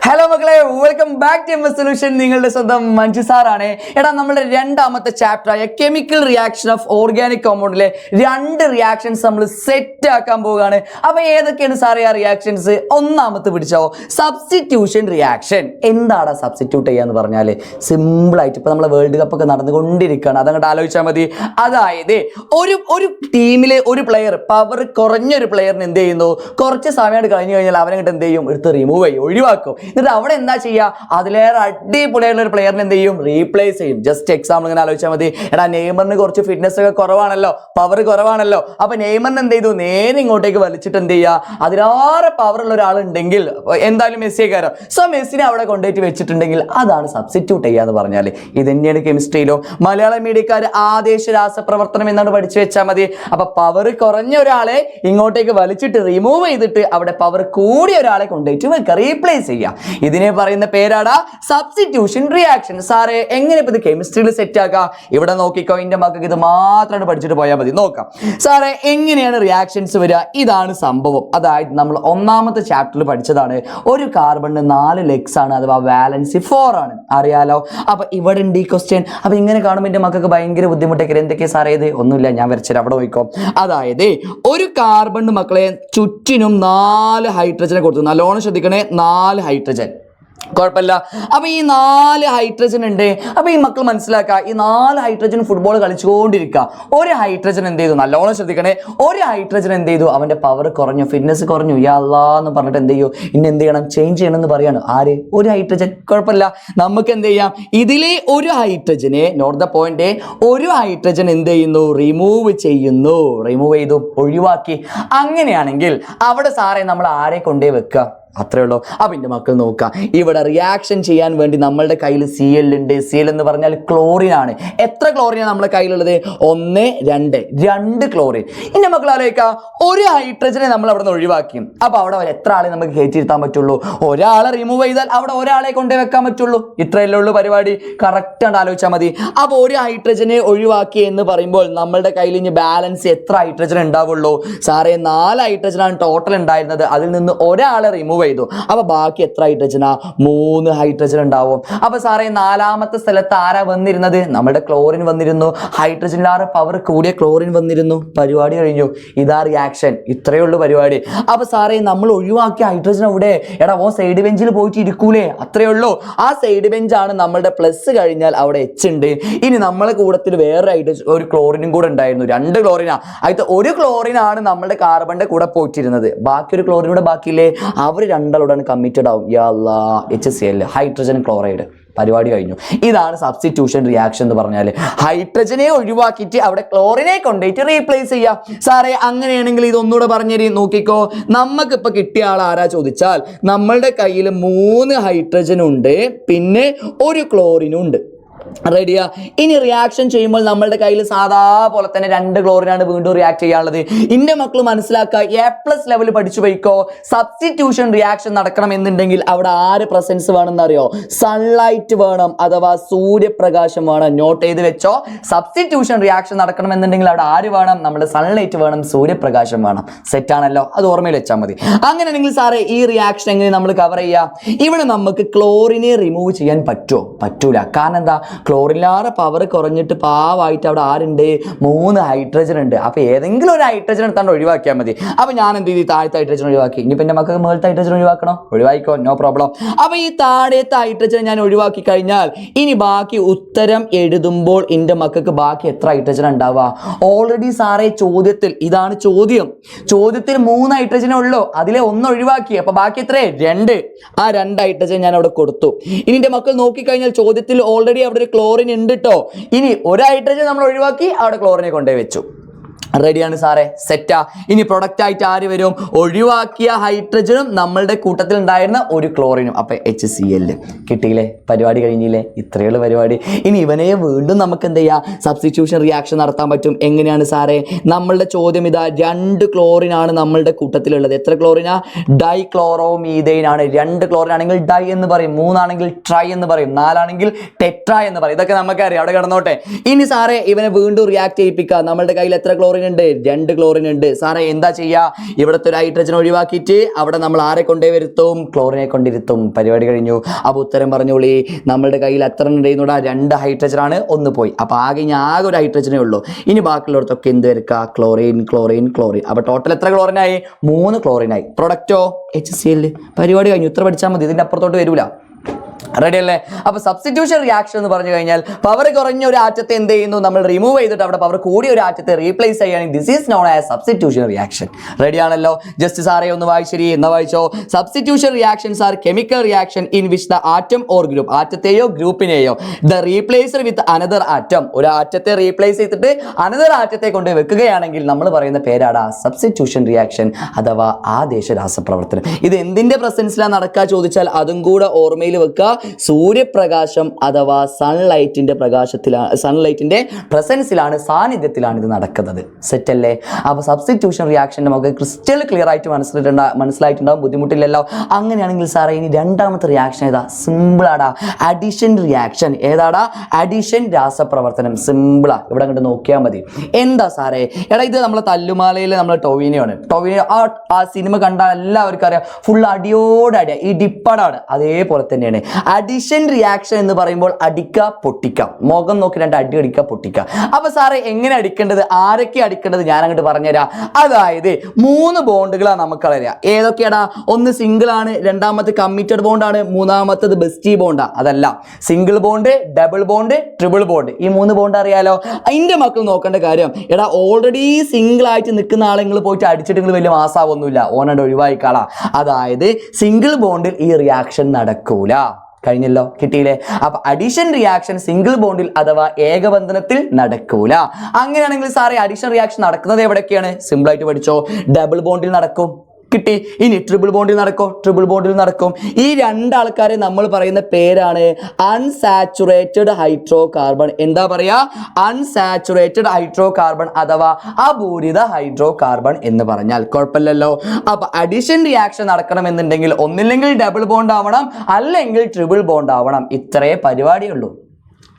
Hello മക്കളെ, welcome back to MS solution. നിങ്ങളുടെ സ്വന്തം മഞ്ജു സാറാണ്. എടാ, നമ്മുടെ രണ്ടാമത്തെ ചാപ്റ്റർ ആയ കെമിക്കൽ റിയാക്ഷൻ ഓഫ് ഓർഗാനിക് കോമ്പൗണ്ടിലെ രണ്ട് റിയാക്ഷൻസ് നമ്മൾ സെറ്റ് ആക്കാൻ പോവുകയാണ്. അപ്പൊ ഏതൊക്കെയാണ് സാറേ ആ റിയാക്ഷൻസ്? ഒന്നാമത്തെ പിടിച്ചോ, സബ്സ്റ്റിറ്റ്യൂഷൻ റിയാക്ഷൻ. എന്താണ് സബ്സ്റ്റിറ്റ്യൂട്ട് ചെയ്യാന്ന് പറഞ്ഞാല് സിമ്പിൾ ആയിട്ട് ഇപ്പൊ നമ്മളെ വേൾഡ് കപ്പ് ഒക്കെ നടന്നുകൊണ്ടിരിക്കുകയാണ്, അതങ്ങോട്ട് ആലോചിച്ചാൽ മതി. അതായത് ഒരു ടീമിലെ ഒരു പ്ലെയർ, പവർ കുറഞ്ഞൊരു പ്ലെയറിന് എന്ത് ചെയ്യുന്നു, കുറച്ച് സമയമായിട്ട് കഴിഞ്ഞു കഴിഞ്ഞാൽ അവനങ്ങോട്ട് എന്ത് ചെയ്യും, എടുത്ത് റിമൂവ് ചെയ്യും, ഒഴിവാക്കും. എന്നിട്ട് അവിടെ എന്താ ചെയ്യുക, അതിലേറെ അടിപൊളിയായിട്ടുള്ള ഒരു പ്ലെയറിന് എന്ത് ചെയ്യും, റീപ്ലേസ് ചെയ്യും. ജസ്റ്റ് എക്സാമ്പിൾ ഇങ്ങനെ ആലോചിച്ചാൽ മതി. എടാ, നെയ്മറിന് കുറച്ച് ഫിറ്റ്നസ് ഒക്കെ കുറവാണല്ലോ, പവർ കുറവാണല്ലോ. അപ്പൊ നെയ്മറിന് എന്ത് ചെയ്തു, നേരെ ഇങ്ങോട്ടേക്ക് വലിച്ചിട്ട് എന്ത് ചെയ്യുക, അതിലേറെ പവർ ഉള്ള ഒരാളുണ്ടെങ്കിൽ എന്തായാലും മെസ്സിയെ കയറാം. സോ മെസ്സിനെ അവിടെ കൊണ്ടുപോയിട്ട് വെച്ചിട്ടുണ്ടെങ്കിൽ അതാണ് സബ്സ്റ്റിറ്റ്യൂട്ട് ചെയ്യുക എന്ന് പറഞ്ഞാൽ. ഇത് തന്നെയാണ് കെമിസ്ട്രിയിലോ. മലയാളം മീഡിയക്കാർ ആദേശ രാസപ്രവർത്തനം എന്നാണ് പഠിച്ചു വെച്ചാൽ മതി. അപ്പൊ പവർ കുറഞ്ഞ ഒരാളെ ഇങ്ങോട്ടേക്ക് വലിച്ചിട്ട് റിമൂവ് ചെയ്തിട്ട് അവിടെ പവർ കൂടിയ ഒരാളെ കൊണ്ടുപോയിട്ട് വെക്കുക, റീപ്ലേസ് ചെയ്യുക. ഇതിനെ പറയുന്ന പേരാണ് സബ്സ്റ്റിറ്റ്യൂഷൻ റിയാക്ഷൻ. സാറേ, എങ്ങനെ ഇപ്പൊ ഇത് കെമിസ്ട്രിയിൽ സെറ്റ് ആക്കാം? ഇവിടെ നോക്കിക്കോ, എന്റെ മക്കൾക്ക് ഇത് മാത്രമായിട്ട് പഠിച്ചിട്ട് പോയാൽ മതി. നോക്കാം സാറേ, എങ്ങനെയാണ് റിയാക്ഷൻസ് വരിക. ഇതാണ് സംഭവം. അതായത് നമ്മൾ ഒന്നാമത്തെ ചാപ്റ്ററിൽ പഠിച്ചതാണ്, ഒരു കാർബണിന് 4 ലെഗ്സ് ആണ്, അഥവാ വാലൻസി 4 ആണ്, അറിയാലോ. അപ്പൊ ഇവിടെ ഉണ്ട് ഈ ക്വസ്റ്റ്യൻ. അപ്പൊ ഇങ്ങനെ കാണുമ്പോൾ എന്റെ മക്കൾക്ക് ഭയങ്കര ബുദ്ധിമുട്ടൊക്കെ. എന്തൊക്കെയാ സാറേ ഇത്? ഒന്നുമില്ല, ഞാൻ വരച്ചത് അവിടെ നോക്കിക്കോ. അതായത് ഒരു കാർബണിന് മക്കളെ ചുറ്റിനും 4 ഹൈഡ്രജനെ കൊടുത്തു. നല്ലോണം ശ്രദ്ധിക്കണേ, 4 ഹൈഡ്രജൻ, കുഴപ്പമില്ല. അപ്പൊ ഈ 4 ഹൈഡ്രജൻ ഉണ്ട്. അപ്പൊ ഈ മക്കൾ മനസ്സിലാക്കുക, ഈ 4 ഹൈഡ്രജൻ ഫുട്ബോൾ കളിച്ചുകൊണ്ടിരിക്കുക. ഒരു ഹൈഡ്രജൻ എന്ത് ചെയ്തു, നല്ലോണം ശ്രദ്ധിക്കണേ, ഒരു ഹൈഡ്രജൻ എന്ത് ചെയ്തു, അവന്റെ പവർ കുറഞ്ഞു, ഫിറ്റ്നസ് കുറഞ്ഞു, യാ അല്ലാ എന്ന് പറഞ്ഞിട്ട് എന്ത് ചെയ്യൂ, ഇനി എന്ത് ചെയ്യണം, ചേഞ്ച് ചെയ്യണം എന്ന് പറയാണ്. ആര്? ഒരു ഹൈഡ്രജൻ. കുഴപ്പമില്ല, നമുക്ക് എന്ത് ചെയ്യാം, ഇതിലെ ഒരു ഹൈഡ്രജനെ, നോട്ട് ദ പോയിന്റ്, ഒരു ഹൈഡ്രജൻ എന്ത് ചെയ്യുന്നു, റിമൂവ് ചെയ്യുന്നു, റിമൂവ് ചെയ്തു, ഒഴിവാക്കി. അങ്ങനെയാണെങ്കിൽ അവിടെ സാറേ നമ്മൾ ആരെ കൊണ്ടേ വെക്കുക? അത്രേ ഉള്ളൂ. അപ്പൊ എൻ്റെ മക്കൾ നോക്കുക, ഇവിടെ റിയാക്ഷൻ ചെയ്യാൻ വേണ്ടി നമ്മളുടെ കയ്യിൽ Cl ഉണ്ട്. Cl എന്ന് പറഞ്ഞാൽ ക്ലോറിൻ ആണ്. എത്ര ക്ലോറിനാണ് നമ്മുടെ കയ്യിലുള്ളത്? 1, 2 ക്ലോറിൻ. എൻ്റെ മക്കൾ ആലോചിക്കുക, ഒരു ഹൈഡ്രജനെ നമ്മൾ അവിടെ നിന്ന് ഒഴിവാക്കി. അപ്പൊ അവിടെ എത്ര ആളെ നമുക്ക് കയറ്റിയിരുത്താൻ പറ്റുള്ളൂ? ഒരാളെ റിമൂവ് ചെയ്താൽ അവിടെ ഒരാളെ കൊണ്ടേ വെക്കാൻ പറ്റുള്ളൂ. ഇത്രയല്ലേ ഉള്ളൂ പരിപാടി. കറക്റ്റ് ആണ്, ആലോചിച്ചാൽ മതി. അപ്പൊ ഒരു ഹൈഡ്രജനെ ഒഴിവാക്കി എന്ന് പറയുമ്പോൾ നമ്മളുടെ കയ്യിൽ ഇനി ബാലൻസ് എത്ര ഹൈഡ്രജൻ ഉണ്ടാവുള്ളൂ? സാറേ, 4 ഹൈഡ്രജനാണ് ടോട്ടൽ ഉണ്ടായിരുന്നത്. അതിൽ നിന്ന് ഒരാളെ റിമൂവ് ചെയ്തു. അപ്പൊ ബാക്കി എത്ര ഹൈഡ്രജനാ? 3 ഹൈഡ്രജൻ ഉണ്ടാവും. അപ്പൊ സാറേ, 4ാമത്തെ സ്ഥലത്ത് ആരാ വന്നിരുന്നത്? നമ്മുടെ ക്ലോറിൻ വന്നിരുന്നു. ഹൈഡ്രജനിലാറ് പവർ കൂടിയ ക്ലോറിൻ വന്നിരുന്നു. പരിപാടി കഴിഞ്ഞു. ഇതാ റിയാക്ഷൻ. ഇത്രയേ ഉള്ളൂ പരിപാടി. അപ്പൊ സാറേ, നമ്മൾ ഒഴിവാക്കിയ ഹൈഡ്രജൻ എവിടെ? എടാ, ഓ സൈഡ് ബെഞ്ചിൽ പോയിട്ട് ഇരിക്കൂലേ? അത്രയേ ഉള്ളൂ. ആ സൈഡ് ബെഞ്ചാണ് നമ്മളുടെ പ്ലസ് കഴിഞ്ഞാൽ അവിടെ H ഉണ്ട്. ഇനി നമ്മളെ കൂടത്തിൽ വേറെ ഹൈഡ്രജൻ, ഒരു ക്ലോറിനും കൂടെ ഉണ്ടായിരുന്നു. 2 ക്ലോറിനാ. അതിൽ ഒരു ക്ലോറിനാണ് നമ്മുടെ കാർബണിന്റെ കൂടെ പോയിട്ടിരുന്നത്. ബാക്കി ഒരു ക്ലോറിൻ കൂടെ ബാക്കിയില്ലേ? അവർ രണ്ടാളോടാണ് കമ്മിറ്റഡ് ആവും. യാ അല്ലാ, HCl, ഹൈഡ്രജൻ ക്ലോറൈഡ്. പരിപാടി കഴിഞ്ഞു. ഇതാണ് സബ്സ്റ്റിറ്റ്യൂഷൻ റിയാക്ഷൻ എന്ന് പറഞ്ഞാൽ. ഹൈഡ്രജനെ ഒഴിവാക്കിയിട്ട് അവിടെ ക്ലോറിനെ കൊണ്ടുപോയിട്ട് റീപ്ലേസ് ചെയ്യാം. സാറേ, അങ്ങനെയാണെങ്കിൽ ഇതൊന്നുകൂടെ പറഞ്ഞേരി. നോക്കിക്കോ, നമുക്കിപ്പോൾ കിട്ടിയ ആൾ ആരാ ചോദിച്ചാൽ, നമ്മളുടെ കയ്യിൽ 3 ഹൈഡ്രജൻ ഉണ്ട്, പിന്നെ ഒരു ക്ലോറിനും ഉണ്ട്. റെഡിയാ? ഇനി റിയാക്ഷൻ ചെയ്യുമ്പോൾ നമ്മളുടെ കയ്യിൽ സാധാ പോലെ തന്നെ 2 ക്ലോറിനാണ് വീണ്ടും റിയാക്ട് ചെയ്യാനുള്ളത്. ഇന്റെ മക്കൾ മനസ്സിലാക്കുക, A+ ലെവൽ പഠിച്ചു പോയിക്കോ. സബ്സ്റ്റിറ്റ്യൂഷൻ റിയാക്ഷൻ നടക്കണം എന്നുണ്ടെങ്കിൽ അവിടെ ആര് പ്രസൻസ് വേണമെന്ന് അറിയോ? സൺലൈറ്റ് വേണം, അഥവാ സൂര്യപ്രകാശം വേണം. നോട്ട് ചെയ്ത് വെച്ചോ. സബ്സ്റ്റിറ്റ്യൂഷൻ റിയാക്ഷൻ നടക്കണം എന്നുണ്ടെങ്കിൽ അവിടെ ആര് വേണം? നമ്മുടെ സൺലൈറ്റ് വേണം, സൂര്യപ്രകാശം വേണം. സെറ്റ് ആണല്ലോ? അത് ഓർമ്മയിൽ വെച്ചാൽ മതി. അങ്ങനെയാണെങ്കിൽ സാറേ, ഈ റിയാക്ഷൻ എങ്ങനെ നമ്മൾ കവർ ചെയ്യാം? ഇവിടെ നമുക്ക് ക്ലോറിനെ റിമൂവ് ചെയ്യാൻ പറ്റുമോ? പറ്റൂല. കാരണം എന്താ? ക്ലോറിനിലാറെ പവർ കുറഞ്ഞിട്ട് പാവായിട്ട് അവിടെ ആരുണ്ട്? 3 ഹൈഡ്രജൻ ഉണ്ട്. അപ്പൊ ഏതെങ്കിലും ഒരു ഹൈഡ്രജൻ എടുത്താണ്ട് ഒഴിവാക്കിയാൽ മതി. അപ്പൊ ഞാൻ എന്ത് ചെയ്തു? താഴത്തെ ഹൈഡ്രജൻ ഒഴിവാക്കി. ഇനിയിപ്പോ എന്റെ മക്കൾക്ക് മേളത്തെ ഹൈഡ്രജൻ ഒഴിവാക്കണോ? ഒഴിവായിക്കോ, നോ പ്രോബ്ലം. അപ്പൊ ഈ താഴത്തെ ഹൈഡ്രജൻ ഞാൻ ഒഴിവാക്കി കഴിഞ്ഞാൽ ഇനി ബാക്കി ഉത്തരം എഴുതുമ്പോൾ എന്റെ മക്കൾക്ക് ബാക്കി എത്ര ഹൈഡ്രജൻ ഉണ്ടാവുക? ഓൾറെഡി സാറേ ചോദ്യത്തിൽ, ഇതാണ് ചോദ്യം, ചോദ്യത്തിൽ 3 ഹൈഡ്രജനേ ഉള്ളൂ. അതിലെ 1 ഒഴിവാക്കി. അപ്പൊ ബാക്കി എത്രേ? 2. ആ 2 ഹൈഡ്രജൻ ഞാൻ അവിടെ കൊടുത്തു. ഇനി എന്റെ മക്കൾ നോക്കിക്കഴിഞ്ഞാൽ ചോദ്യത്തിൽ ഓൾറെഡി അവിടെ ക്ലോറിൻ ഉണ്ട് ട്ടോ. ഇനി ഒരു ഹൈഡ്രജൻ നമ്മൾ ഒഴിവാക്കി, അവിടെ ക്ലോറിനെ കൊണ്ടേ വെച്ചു. റെഡിയാണ് സാറേ, സെറ്റാ. ഇനി പ്രൊഡക്റ്റ് ആയിട്ട് ആര് വരും? ഒഴിവാക്കിയ ഹൈഡ്രജനും നമ്മളുടെ കൂട്ടത്തിൽ ഉണ്ടായിരുന്ന ഒരു ക്ലോറിനും. അപ്പൊ HCl കിട്ടിയില്ലേ? പരിപാടി കഴിഞ്ഞില്ലേ? ഇത്രയുള്ള പരിപാടി. ഇനി ഇവനെ വീണ്ടും നമുക്ക് എന്ത് ചെയ്യാം? സബ്സ്റ്റിറ്റ്യൂഷൻ റിയാക്ഷൻ നടത്താൻ പറ്റും. എങ്ങനെയാണ് സാറേ? നമ്മളുടെ ചോദ്യം ഇതാ, 2 ക്ലോറിൻ ആണ് നമ്മളുടെ കൂട്ടത്തിലുള്ളത്. എത്ര ക്ലോറിനാ? ഡൈക്ലോറോമീഥെയ്ൻ ആണ്. 2 ക്ലോറിൻ ആണെങ്കിൽ ഡൈ എന്ന് പറയും, 3 ആണെങ്കിൽ ട്രൈ എന്ന് പറയും, 4 ആണെങ്കിൽ ടെട്ര എന്ന് പറയും. ഇതൊക്കെ നമുക്കറിയാം, അവിടെ കിടന്നോട്ടെ. ഇനി സാറേ, ഇവനെ വീണ്ടും റിയാക്ട് ചെയ്യിപ്പിക്കുക. നമ്മളുടെ കയ്യിൽ എത്ര ക്ലോറിൻ ക്ലോറിൻ ഉണ്ട്, 2 ക്ലോറിൻ ഉണ്ട്. സാറേ എന്താ ചെയ്യുക? ഇവിടുത്തെ ഒരു ഹൈഡ്രജൻ ഒഴിവാക്കിയിട്ട് അവിടെ നമ്മൾ ആരെ കൊണ്ടേ വരുത്തും? ക്ലോറിനെ കൊണ്ടിരുത്തും. പരിപാടി കഴിഞ്ഞു. അപ്പോൾ ഉത്തരം പറഞ്ഞോളി. നമ്മളുടെ കയ്യിൽ എത്ര ഉണ്ടായിരുന്നൂടാ? 2 ഹൈഡ്രജനാണ്, 1 പോയി. അപ്പോൾ ആകെ ഒരു ഹൈഡ്രജനേ ഉള്ളൂ. ഇനി ബാക്കിയുള്ളവർക്കൊക്കെ എന്ത് വരക്കുക? Chlorine chlorine chlorine. അപ്പോൾ ടോട്ടൽ എത്ര ക്ലോറിനായി? 3 ക്ലോറിനായി. പ്രൊഡക്റ്റോ HCl. പരിപാടി കഴിഞ്ഞു. ഇത്ര പഠിച്ചാൽ മതി, ഇതിൻ്റെ അപ്പുറത്തോട്ട് വരൂല. റെഡി അല്ലേ? അപ്പൊ സബ്സ്റ്റിറ്റ്യൂഷൻ റിയാക്ഷൻ എന്ന് പറഞ്ഞു കഴിഞ്ഞാൽ പവർ കുറഞ്ഞ ഒരു ആറ്റത്തെ എന്ത് ചെയ്യുന്നു? നമ്മൾ റിമൂവ് ചെയ്തിട്ട് അവിടെ പവർ കൂടിയ ഒരു ആറ്റത്തെ റീപ്ലേസ് ചെയ്യുകയാണെങ്കിൽ this is known as substitution reaction. Ready ആണല്ലോ? ജസ്റ്റ് സാറേ ഒന്ന് വായിച്ചരി. എന്നാ വായിച്ചോ? Substitution reactions are chemical reaction in which the atom or group, ആറ്റത്തെയോ ഗ്രൂപ്പിനെയോ the replaced with another atom, ഒരു ആറ്റത്തെ റീപ്ലേസ് ചെയ്തിട്ട് അനദർ ആറ്റത്തെ കൊണ്ട് വെക്കുകയാണെങ്കിൽ നമ്മൾ പറയുന്ന പേരാണ് സബ്സ്റ്റിറ്റ്യൂഷൻ റിയാക്ഷൻ അഥവാ ആദേശ രാസപ്രവർത്തനം. ഇത് എന്തിന്റെ പ്രസൻസിലാണ് നടക്കുക ചോദിച്ചാൽ അതും കൂടെ ഓർമ്മയിൽ വെക്കുക. സൂര്യപ്രകാശം അഥവാ സൺലൈറ്റിന്റെ സൺലൈറ്റിന്റെ പ്രസൻസിലാണ്, സാന്നിധ്യത്തിലാണ് ഇത് നടക്കുന്നത്. സെറ്റ് അല്ലേ? അപ്പോൾ സബ്സ്റ്റിറ്റ്യൂഷൻ റിയാക്ഷൻ നമുക്ക് ക്രിസ്റ്റൽ ക്ലിയർ ആയിട്ട് മനസ്സിലായിട്ടുണ്ടാവും. ബുദ്ധിമുട്ടില്ലല്ലോ? അങ്ങനെയാണെങ്കിൽ സാറേ ഇനി രണ്ടാമത്തെ റിയാക്ഷൻ ഏതാ? സിമ്പിളാടാ, അഡിഷൻ റിയാക്ഷൻ. ഏതാടാ? അഡിഷൻ രാസപ്രവർത്തനം. സിമ്പിളാ. ഇവിടെ അങ്ങോട്ട് നോക്കിയാൽ മതി. എന്താ സാറേ? എടാ ഇത് നമ്മളെ തല്ലുമാലയിൽ നമ്മളെ ടൊവിനോയാണ്. ടൊവിനോ ആ സിനിമ കണ്ടാൽ എല്ലാവർക്കും അറിയാം, ഫുൾ അടിയോടടിയ ഈ ഡിപ്പടാണ്. അതേപോലെ തന്നെയാണ് അഡിഷൻ റിയാക്ഷൻ എന്ന് പറയുമ്പോൾ അടിക്കുക പൊട്ടിക്കുക, മുഖം നോക്കി 2 അടി അടിക്കുക പൊട്ടിക്കുക. അപ്പൊ സാറേ എങ്ങനെ അടിക്കേണ്ടത്, ആരൊക്കെ അടിക്കേണ്ടത് ഞാൻ അങ്ങോട്ട് പറഞ്ഞുതരാം. അതായത് 3 ബോണ്ടുകളാണ് നമുക്ക് അറിയാം. ഏതൊക്കെയാടാ? ഒന്ന് സിംഗിൾ ആണ്, രണ്ടാമത്തെ കമ്മിറ്റഡ് ബോണ്ട് ആണ്, മൂന്നാമത്തത് ബെസ്റ്റി ബോണ്ടാ. അതല്ല, single bond, double bond, triple bond. ഈ 3 ബോണ്ട് അറിയാലോ? അതിന്റെ മക്കൾ നോക്കേണ്ട കാര്യം, എടാ ഓൾറെഡി സിംഗിൾ ആയിട്ട് നിൽക്കുന്ന ആളെ നിങ്ങൾ പോയിട്ട് അടിച്ചിട്ട് നിങ്ങൾ വലിയ മാസാവൊന്നുമില്ല, ഓനോട് ഒഴിവായിക്കാളാ. അതായത് സിംഗിൾ ബോണ്ടിൽ ഈ റിയാക്ഷൻ നടക്കൂല. കഴിഞ്ഞല്ലോ? കിട്ടിയില്ലേ? അപ്പൊ അഡിഷൻ റിയാക്ഷൻ സിംഗിൾ ബോണ്ടിൽ അഥവാ ഏകബന്ധനത്തിൽ നടക്കൂല. അങ്ങനെയാണെങ്കിൽ സാറേ അഡിഷൻ റിയാക്ഷൻ നടക്കുന്നത് എവിടെയൊക്കെയാണ്? സിമ്പിൾ ആയിട്ട് പഠിച്ചോ. ഡബിൾ ബോണ്ടിൽ നടക്കും. കിട്ടി. ഇനി ട്രിപ്പിൾ ബോണ്ടിൽ നടക്കും. ട്രിപ്പിൾ ബോണ്ടിൽ നടക്കും. ഈ 2 ആൾക്കാരെ നമ്മൾ പറയുന്ന പേരാണ് അൺസാച്ചുറേറ്റഡ് ഹൈഡ്രോ കാർബൺ. എന്താ പറയാ? അൺസാച്ചുറേറ്റഡ് ഹൈഡ്രോ കാർബൺ അഥവാ അപൂരിത ഹൈഡ്രോ കാർബൺ എന്ന് പറഞ്ഞാൽ കുഴപ്പമില്ലല്ലോ. അപ്പൊ അഡിഷൻ റിയാക്ഷൻ നടക്കണമെന്നുണ്ടെങ്കിൽ ഒന്നില്ലെങ്കിൽ ഡബിൾ ബോണ്ട് ആവണം, അല്ലെങ്കിൽ ട്രിപ്പിൾ ബോണ്ട് ആവണം. ഇത്രേ പരിപാടിയുള്ളൂ.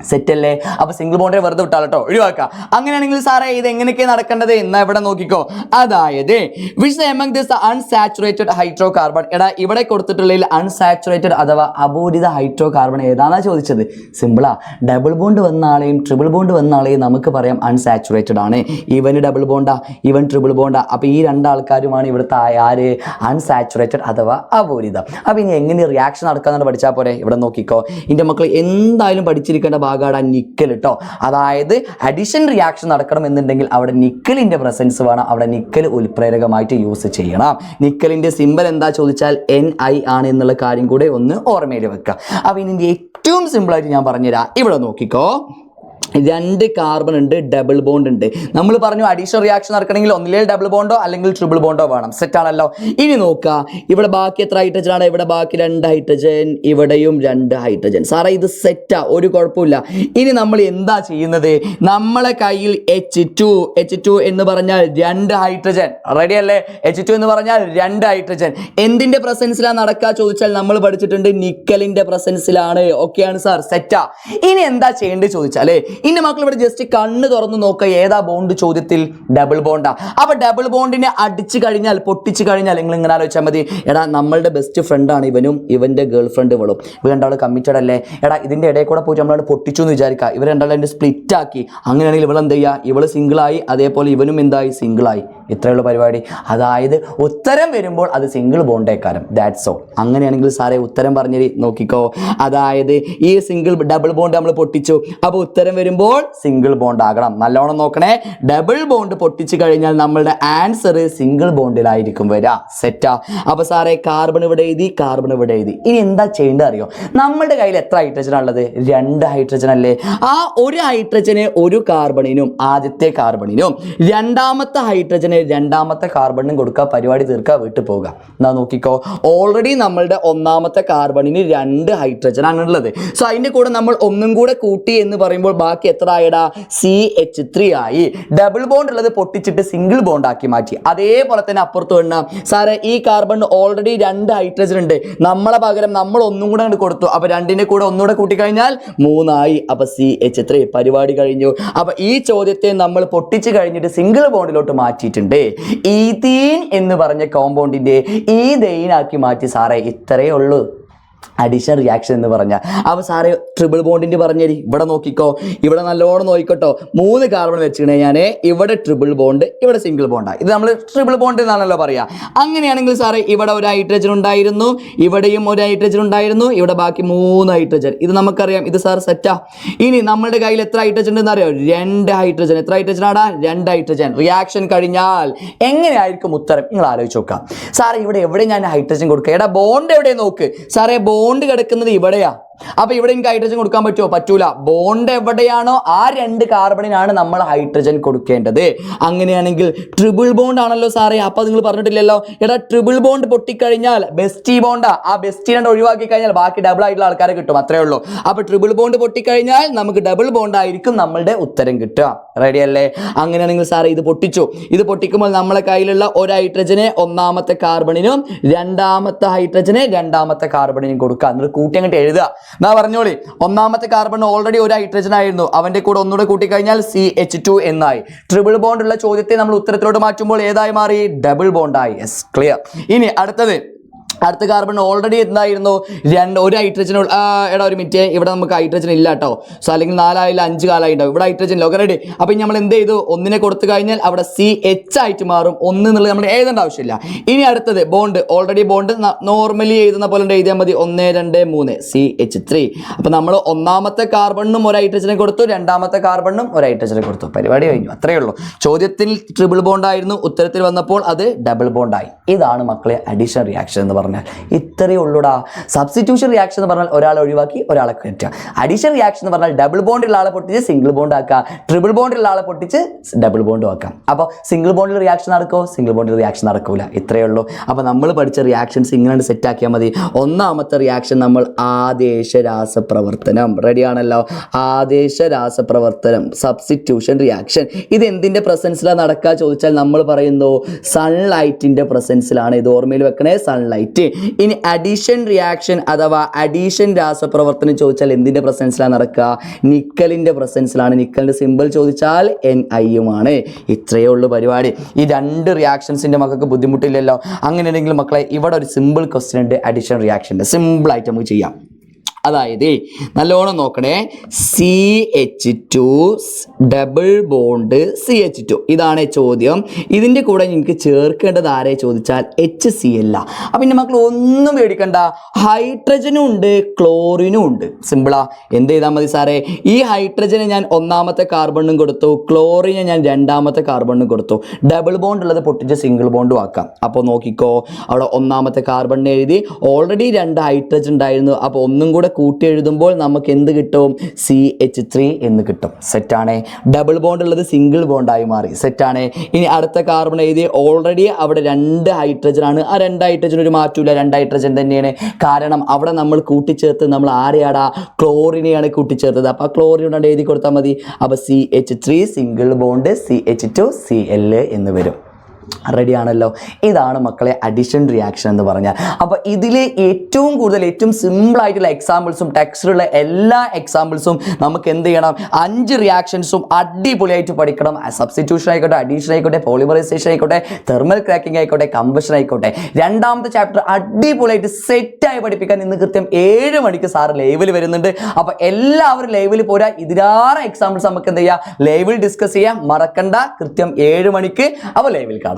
സെറ്റ് അല്ലേ? അപ്പൊ സിംഗിൾ ബോണ്ടിനെ വെറുതെ വിട്ടാൽ കേട്ടോ, ഒഴിവാക്കുക. അങ്ങനെയാണെങ്കിൽ സാറേ ഇത് എങ്ങനെയൊക്കെ നടക്കേണ്ടത് എന്നാ ഇവിടെ നോക്കിക്കോ. അതായത് which among this unsaturated hydro carbon. എടാ ഇവിടെ കൊടുത്തിട്ടുള്ളതിൽ അൺസാച്ചുറേറ്റഡ് അഥവാ അപൂരിത ഹൈഡ്രോ കാർബൺ ഏതാണെന്നാ ചോദിച്ചത്. സിമ്പിളാ. ഡബിൾ ബോണ്ട് വന്ന ആളെയും ട്രിപ്പിൾ ബോണ്ട് വന്ന ആളെയും നമുക്ക് പറയാം അൺസാച്ചുറേറ്റഡ് ആണ്. ഇവന് ഡബിൾ ബോണ്ടാ, ഇവൻ ട്രിപ്പിൾ ബോണ്ടാ. അപ്പൊ ഈ 2 ആൾക്കാരുമാണ് ഇവിടുത്തെ ആര്? അൺസാച്ചുറേറ്റഡ് അഥവാ അപൂരിതം. അപ്പൊ ഇനി എങ്ങനെ റിയാക്ഷൻ നടക്കാന്നാണ് പഠിച്ചാൽ പോരെ. ഇവിടെ നോക്കിക്കോ. ഇതിന്റെ മക്കൾ എന്തായാലും പഠിച്ചിരിക്കേണ്ട ഭാഗമാണ് നിക്കൽ കേട്ടോ. അതായത് അഡിഷൻ റിയാക്ഷൻ നടക്കണം എന്നുണ്ടെങ്കിൽ അവിടെ നിക്കലിന്റെ പ്രസൻസ് വേണം. അവിടെ നിക്കൽ ഉൽപ്രേരകമായിട്ട് യൂസ് ചെയ്യണം. നിക്കലിന്റെ സിമ്പൽ എന്താ ചോദിച്ചാൽ Ni ആണ് എന്നുള്ള കാര്യം കൂടെ ഒന്ന് ഓർമ്മയിൽ വെക്കുക. അപ്പൊ ഇതിന്റെ ഏറ്റവും സിമ്പിൾ ആയിട്ട് ഞാൻ പറഞ്ഞുതരാം. ഇവിടെ നോക്കിക്കോ. 2 കാർബൺ ഉണ്ട്, ഡബിൾ ബോണ്ട് ഉണ്ട്. നമ്മൾ പറഞ്ഞു അഡീഷണൽ റിയാക്ഷൻ നടക്കണമെങ്കിൽ ഒന്നില്ലെങ്കിൽ ഡബിൾ ബോണ്ടോ അല്ലെങ്കിൽ ട്രിപ്പിൾ ബോണ്ടോ വേണം. സെറ്റ് ആണല്ലോ? ഇനി നോക്കുക. ഇവിടെ ബാക്കി എത്ര ഹൈഡ്രജൻ ആണ്? ഇവിടെ ബാക്കി 2 ഹൈഡ്രജൻ, ഇവിടെയും 2 ഹൈഡ്രജൻ. സാറേ ഇത് സെറ്റാ, ഒരു കുഴപ്പമില്ല. ഇനി നമ്മൾ എന്താ ചെയ്യുന്നത്? നമ്മളെ കയ്യിൽ H2 എന്ന് പറഞ്ഞാൽ 2 ഹൈഡ്രജൻ. റെഡി അല്ലേ? H2 എന്ന് പറഞ്ഞാൽ 2 ഹൈഡ്രജൻ. എന്തിന്റെ പ്രസൻസിലാണ് നടക്കുക ചോദിച്ചാൽ നമ്മൾ പഠിച്ചിട്ടുണ്ട് നിക്കലിന്റെ പ്രസൻസിലാണ്. ഓക്കെയാണ് സാർ? സെറ്റാ. ഇനി എന്താ ചെയ്യേണ്ടത് ചോദിച്ചാലേ, ഇന്റെ മക്കൾ ഇവിടെ ജസ്റ്റ് കണ്ണ് തുറന്ന് നോക്കുക. ഏതാ ബോണ്ട് ചോദ്യത്തിൽ? ഡബിൾ ബോണ്ടാ. അപ്പൊ ഡബിൾ ബോണ്ടിനെ അടിച്ചു കഴിഞ്ഞാൽ, പൊട്ടിച്ചു കഴിഞ്ഞാൽ നിങ്ങൾ ഇങ്ങനെ ആലോചിച്ചാൽ മതി. എടാ നമ്മളുടെ ബെസ്റ്റ് ഫ്രണ്ടാണ് ഇവനും, ഇവന്റെ ഗേൾ ഫ്രണ്ട് ഇവളും. ഇവർ 2 ആൾ കമ്മിറ്റഡ് അല്ലേ? എടാ ഇതിന്റെ ഇടയിൽ കൂടെ പോയിട്ട് നമ്മളോട് പൊട്ടിച്ചു എന്ന് വിചാരിക്കുക. ഇവർ 2 ആൾ സ്പ്ലിറ്റ് ആക്കി. അങ്ങനെയാണെങ്കിൽ ഇവൾ എന്ത് ചെയ്യുക? ഇവള് സിംഗിളായി, അതേപോലെ ഇവനും എന്തായി? സിംഗിളായി. ഇത്രയുള്ള പരിപാടി. അതായത് ഉത്തരം വരുമ്പോൾ അത് സിംഗിൾ ബോണ്ടേക്കാരം. That's all. അങ്ങനെയാണെങ്കിൽ സാറേ ഉത്തരം പറഞ്ഞ് നോക്കിക്കോ. അതായത് ഈ ഡബിൾ ബോണ്ട് നമ്മൾ പൊട്ടിച്ചു. അപ്പൊ ഉത്തരം വരുമ്പോൾ സിംഗിൾ ബോണ്ട് ആകണം. നല്ലോണം നോക്കണേ. ഡബിൾ ബോണ്ട് പൊട്ടിച്ചു കഴിഞ്ഞാൽ നമ്മളുടെ ആൻസർ സിംഗിൾ ബോണ്ടിലായിരിക്കും വരിക. സെറ്റാ? അപ്പൊ സാറേ കാർബൺ ഇവിടെ എഴുതി, കാർബൺ ഇവിടെ എഴുതി. ഇനി എന്താ ചെയ്യേണ്ടത് അറിയോ? നമ്മുടെ കയ്യിൽ എത്ര ഹൈഡ്രജൻ ഉള്ളത്? 2 ഹൈഡ്രജൻ അല്ലേ? ആ ഒരു ഹൈഡ്രജന് ഒരു കാർബണിനും, ആദ്യത്തെ കാർബണിനും, രണ്ടാമത്തെ ഹൈഡ്രജന് രണ്ടാമത്തെ കാർബണിനും കൊടുക്കുക. പരിപാടി തീർക്കുക, വീട്ടിൽ പോവുക. എന്നാ നോക്കിക്കോ. ഓൾറെഡി നമ്മളുടെ ഒന്നാമത്തെ കാർബണിന് 2 ഹൈഡ്രജൻ ആണ് ഉള്ളത്. സോ അതിന്റെ കൂടെ നമ്മൾ ഒന്നും കൂടെ കൂട്ടി എന്ന് പറയുമ്പോൾ ബാക്കി എത്ര ആയിടാ CH3 ആയി. ഡബിൾ ബോണ്ട് ഉള്ളത് പൊട്ടിച്ചിട്ട് സിംഗിൾ ബോണ്ട് ആക്കി മാറ്റി. അതേപോലെ തന്നെ അപ്പുറത്ത് വന്ന സാറേ ഈ കാർബൺ ഓൾറെഡി 2 ഹൈഡ്രജൻ ഉണ്ട്, നമ്മളെ പകരം നമ്മൾ ഒന്നും കൂടെ അങ്ങോട്ട് കൊടുത്തു. അപ്പൊ 2ന്റെ കൂടെ ഒന്നുകൂടെ കൂട്ടിക്കഴിഞ്ഞാൽ 3 ആയി. അപ്പൊ CH3 പരിപാടി കഴിഞ്ഞു. അപ്പൊ ഈ ചോദ്യത്തെ നമ്മൾ പൊട്ടിച്ചു കഴിഞ്ഞിട്ട് സിംഗിൾ ബോണ്ടിലോട്ട് മാറ്റിയിട്ടുണ്ട്. ഈഥീൻ എന്ന് പറഞ്ഞ കോമ്പൗണ്ടിന്റെ ഈഥെയ്ൻ ആക്കി മാറ്റി സാറേ. ഇത്രയേ ഉള്ളൂ അഡീഷൻ റിയാക്ഷൻ എന്ന് പറഞ്ഞാൽ. അപ്പോൾ സാറേ ട്രിപ്പിൾ ബോണ്ടിൻ്റെ പറഞ്ഞേരി. ഇവിടെ നോക്കിക്കോ, ഇവിടെ നല്ലോണം നോക്കിക്കോട്ടോ. 3 കാർബൺ വെച്ചിട്ടുണ്ടെങ്കിൽ ഞാൻ ഇവിടെ ട്രിപ്പിൾ ബോണ്ട്, ഇവിടെ സിംഗിൾ ബോണ്ടാണ്. ഇത് നമ്മൾ ട്രിപ്പിൾ ബോണ്ട് എന്നാണല്ലോ പറയുക. അങ്ങനെയാണെങ്കിൽ സാറേ ഇവിടെ ഒരു ഹൈഡ്രജൻ ഉണ്ടായിരുന്നു, ഇവിടെയും ഒരു ഹൈഡ്രജൻ ഉണ്ടായിരുന്നു, ഇവിടെ ബാക്കി 3 ഹൈഡ്രജൻ. ഇത് നമുക്കറിയാം, ഇത് സാർ സെറ്റാ. ഇനി നമ്മുടെ കയ്യിൽ എത്ര ഹൈഡ്രജൻ ഉണ്ടെന്ന് അറിയോ? 2 ഹൈഡ്രജൻ. എത്ര ഹൈഡ്രജൻ ആടാ? 2 ഹൈഡ്രജൻ. റിയാക്ഷൻ കഴിഞ്ഞാൽ എങ്ങനെയായിരിക്കും ഉത്തരം? നിങ്ങൾ ആലോചിച്ച് നോക്കാം. സാറേ ഇവിടെ എവിടെ ഞാൻ ഹൈഡ്രജൻ കൊടുക്കുക? എടാ ബോണ്ട് എവിടെ നോക്ക്. സാറേ ബോണ്ട് കിടക്കുന്നത് ഇവിടെയാ. അപ്പൊ ഇവിടെ എനിക്ക് ഹൈഡ്രജൻ കൊടുക്കാൻ പറ്റുമോ? പറ്റൂല. ബോണ്ട് എവിടെയാണോ ആ 2 കാർബണിനാണ് നമ്മൾ ഹൈഡ്രജൻ കൊടുക്കേണ്ടത്. അങ്ങനെയാണെങ്കിൽ ട്രിപ്പിൾ ബോണ്ട് ആണല്ലോ സാറേ. അപ്പൊ നിങ്ങൾ പറഞ്ഞിട്ടില്ലല്ലോ. എടാ ട്രിപ്പിൾ ബോണ്ട് പൊട്ടിക്കഴിഞ്ഞാൽ ബെസ്റ്റി ബോണ്ടാ. ആ ബെസ്റ്റി രണ്ട് ഒഴിവാക്കി കഴിഞ്ഞാൽ ബാക്കി ഡബിൾ ആയിട്ടുള്ള ആൾക്കാരെ കിട്ടും, അത്രേ ഉള്ളൂ. അപ്പൊ ട്രിപ്പിൾ ബോണ്ട് പൊട്ടിക്കഴിഞ്ഞാൽ നമുക്ക് ഡബിൾ ബോണ്ട് ആയിരിക്കും നമ്മളുടെ ഉത്തരം കിട്ടുക. റെഡി അല്ലേ? അങ്ങനെയാണെങ്കിൽ സാറേ ഇത് പൊട്ടിച്ചു. ഇത് പൊട്ടിക്കുമ്പോൾ നമ്മളെ കയ്യിലുള്ള ഒരു ഹൈഡ്രജനെ 1ാമത്തെ കാർബണിനും 2ാമത്തെ ഹൈഡ്രജനെ 2ാമത്തെ കാർബണിനും കൊടുക്കുക. എന്നിട്ട് കൂട്ടി അങ്ങോട്ട് എഴുതുക. എന്നാ പറഞ്ഞോളി, 1ാമത്തെ കാർബൺ ഓൾറെഡി ഒരു ഹൈഡ്രജൻ ആയിരുന്നു, അവന്റെ കൂടെ ഒന്നുകൂടെ കൂട്ടിക്കഴിഞ്ഞാൽ CH2 എന്നായി. ട്രിപ്പിൾ ബോണ്ട് ഉള്ള ചോദ്യത്തെ നമ്മൾ ഉത്തരത്തിലോട്ട് മാറ്റുമ്പോൾ ഏതായി മാറി? ഡബിൾ ബോണ്ടായി. Yes, clear. ഇനി അടുത്ത കാർബൺ ഓൾറെഡി എന്തായിരുന്നു? ഒരു ഹൈഡ്രജൻ. എടാ ഒരു മിനിറ്റ്, ഇവിടെ നമുക്ക് ഹൈഡ്രജൻ ഇല്ല കേട്ടോ. സോ അല്ലെങ്കിൽ 4 ആയില്ല 5 കാലായി ഉണ്ടാവും. ഇവിടെ ഹൈഡ്രജൻ ഇല്ല. റെഡി. അപ്പം നമ്മൾ എന്ത് ചെയ്തു? 1നെ കൊടുത്തു കഴിഞ്ഞാൽ അവിടെ CH ആയിട്ട് മാറും. 1 എന്നുള്ളത് നമ്മൾ എഴുതേണ്ട ആവശ്യമില്ല. ഇനി അടുത്തത് ബോണ്ട്. ഓൾറെഡി ബോണ്ട് നോർമലി എഴുതുന്ന പോലെ എഴുതിയാൽ മതി. 1 2 3 CH3. അപ്പൊ നമ്മൾ 1ാമത്തെ കാർബണിനും ഒരു ഹൈഡ്രജനെ കൊടുത്തു, 2ാമത്തെ കാർബണിനും ഒരു ഹൈഡ്രജനെ കൊടുത്തു. പരിപാടി കഴിഞ്ഞു. അത്രയേ ഉള്ളൂ. ചോദ്യത്തിൽ ട്രിപ്പിൾ ബോണ്ട് ആയിരുന്നു, ഉത്തരത്തിൽ വന്നപ്പോൾ അത് ഡബിൾ ബോണ്ടായി. ഇതാണ് മക്കളെ അഡീഷൻ റിയാക്ഷൻ എന്ന് പറഞ്ഞാൽ. ഇത്രയേ ഉള്ളൂടാ. സബ്സ്റ്റിറ്റ്യൂഷൻ റിയാക്ഷൻ എന്ന് പറഞ്ഞാൽ ഒരാളെ ഒഴിവാക്കി ഒരാളെ കയറ്റുക. അഡീഷൻ റിയാക്ഷൻ എന്ന് പറഞ്ഞാൽ ഡബിൾ ബോണ്ടുള്ള ആളെ പൊട്ടിച്ച് സിംഗിൾ ബോണ്ട് ആക്കുക, ട്രിപ്പിൾ ബോണ്ടുള്ള ആളെ പൊട്ടിച്ച് ഡബിൾ ബോണ്ടും ആക്കാം. അപ്പോൾ സിംഗിൾ ബോണ്ടിൽ റിയാക്ഷൻ നടക്കുമോ? സിംഗിൾ ബോണ്ടിൽ റിയാക്ഷൻ നടക്കൂല. ഇത്രയേ ഉള്ളൂ. അപ്പോൾ നമ്മൾ പഠിച്ച റിയാക്ഷൻസ് ഇങ്ങനെ സെറ്റ് ആക്കിയാൽ മതി. 1ാമത്തെ റിയാക്ഷൻ നമ്മൾ ആദേശ രാസപ്രവർത്തനം. റെഡിയാണല്ലോ? ആദേശ രാസപ്രവർത്തനം, സബ്സ്റ്റിറ്റ്യൂഷൻ റിയാക്ഷൻ. ഇത് എന്തിൻ്റെ പ്രസൻസിലാണ് നടക്കുക ചോദിച്ചാൽ നമ്മൾ പറയുന്നു സൺലൈറ്റിൻ്റെ പ്രസൻസിലാണ്. ഇത് ഓർമ്മയിൽ വെക്കണേ, സൺലൈറ്റ്. ഇനി അഡീഷൻ റിയാക്ഷൻ അഥവാ അഡീഷൻ രാസപ്രവർത്തനം ചോദിച്ചാൽ എന്തിന്റെ പ്രസൻസിലാണ് നടക്കുക? നിക്കലിന്റെ പ്രസൻസിലാണ്. നിക്കലിന്റെ സിമ്പിൾ ചോദിച്ചാൽ Ni-യുമാണ്. ഇത്രയേ ഉള്ളൂ പരിപാടി. ഈ 2 റിയാക്ഷൻസിന്റെ മക്കൾക്ക് ബുദ്ധിമുട്ടില്ലല്ലോ. അങ്ങനെയാണെങ്കിൽ മക്കളെ ഇവിടെ ഒരു സിമ്പിൾ ക്വസ്റ്റ്യൻ ഉണ്ട് അഡീഷൻ റിയാക്ഷൻ്റെ. സിമ്പിൾ ആയിട്ട് നമുക്ക് ചെയ്യാം. അതായത് നല്ലോണം നോക്കണേ, CH2 ഡബിൾ ബോണ്ട് CH2 ഇതാണ് ചോദ്യം. ഇതിൻ്റെ കൂടെ എനിക്ക് ചേർക്കേണ്ടത് ആരെ ചോദിച്ചാൽ HCl. അപ്പം പിന്നെ മക്കൾ ഒന്നും പേടിക്കണ്ട, ഹൈഡ്രജനും ഉണ്ട് ക്ലോറിനും ഉണ്ട്. സിമ്പിളാ. എന്ത് ചെയ്താൽ മതി സാറേ? ഈ ഹൈഡ്രജനെ ഞാൻ 1ാമത്തെ കാർബണിനും കൊടുത്തു, ക്ലോറിനെ ഞാൻ 2ാമത്തെ കാർബണിനും കൊടുത്തു. ഡബിൾ ബോണ്ട് ഉള്ളത് പൊട്ടിച്ച് സിംഗിൾ ബോണ്ടും ആക്കാം. അപ്പോൾ നോക്കിക്കോ, അവിടെ 1ാമത്തെ കാർബണിനെ എഴുതി. ഓൾറെഡി 2 ഹൈഡ്രജൻ ഉണ്ടായിരുന്നു. അപ്പോൾ ഒന്നും കൂടെ കൂട്ടി എഴുതുമ്പോൾ നമുക്ക് എന്ത് കിട്ടും? CH3 എന്ന് കിട്ടും. സെറ്റാണ്. ഡബിൾ ബോണ്ട് ഉള്ളത് സിംഗിൾ ബോണ്ടായി മാറി. സെറ്റാണ്. ഇനി അടുത്ത കാർബൺ എഴുതി. ഓൾറെഡി അവിടെ 2 ഹൈഡ്രജൻ ആണ്. ആ 2 ഹൈഡ്രജൻ ഒരു മാറ്റമില്ല, 2 ഹൈഡ്രജൻ തന്നെയാണ്. കാരണം അവിടെ നമ്മൾ കൂട്ടിച്ചേർത്ത് നമ്മൾ ആരെയാടാ? ക്ലോറിനെയാണ് കൂട്ടിച്ചേർത്തത്. അപ്പോൾ ആ ക്ലോറിൻ കൊണ്ട് എഴുതി കൊടുത്താൽ മതി. അപ്പോൾ CH3 single bond CH2 Cl എന്ന് വരും. റെഡിയാണല്ലോ? ഇതാണ് മക്കളെ അഡിഷൻ റിയാക്ഷൻ എന്ന് പറഞ്ഞാൽ. അപ്പോൾ ഇതിൽ ഏറ്റവും കൂടുതൽ ഏറ്റവും സിമ്പിളായിട്ടുള്ള എക്സാമ്പിൾസും ടെക്സ്റ്റിലുള്ള എല്ലാ എക്സാമ്പിൾസും നമുക്ക് എന്ത് ചെയ്യണം? 5 റിയാക്ഷൻസും അടിപൊളിയായിട്ട് പഠിക്കണം. സബ്സ്റ്റിറ്റ്യൂഷൻ ആയിക്കോട്ടെ, അഡീഷൻ ആയിക്കോട്ടെ, പോളിമറൈസേഷൻ ആയിക്കോട്ടെ, തെർമൽ ക്രാക്കിംഗ് ആയിക്കോട്ടെ, കമ്പഷൻ ആയിക്കോട്ടെ. 2ാമത്തെ ചാപ്റ്റർ അടിപൊളിയായിട്ട് സെറ്റായി പഠിപ്പിക്കാൻ ഇന്ന് കൃത്യം 7 മണിക്ക് സാറ് ലൈവിൽ വരുന്നുണ്ട്. അപ്പോൾ എല്ലാവരും ലൈവിൽ പോരാ. ഇതിലാറ് എക്സാമ്പിൾസ് നമുക്ക് എന്ത് ചെയ്യാം? ലൈവിൽ ഡിസ്കസ് ചെയ്യാം. മറക്കണ്ട, കൃത്യം 7 മണിക്ക്. അപ്പോൾ ലൈവിൽ കാണാം.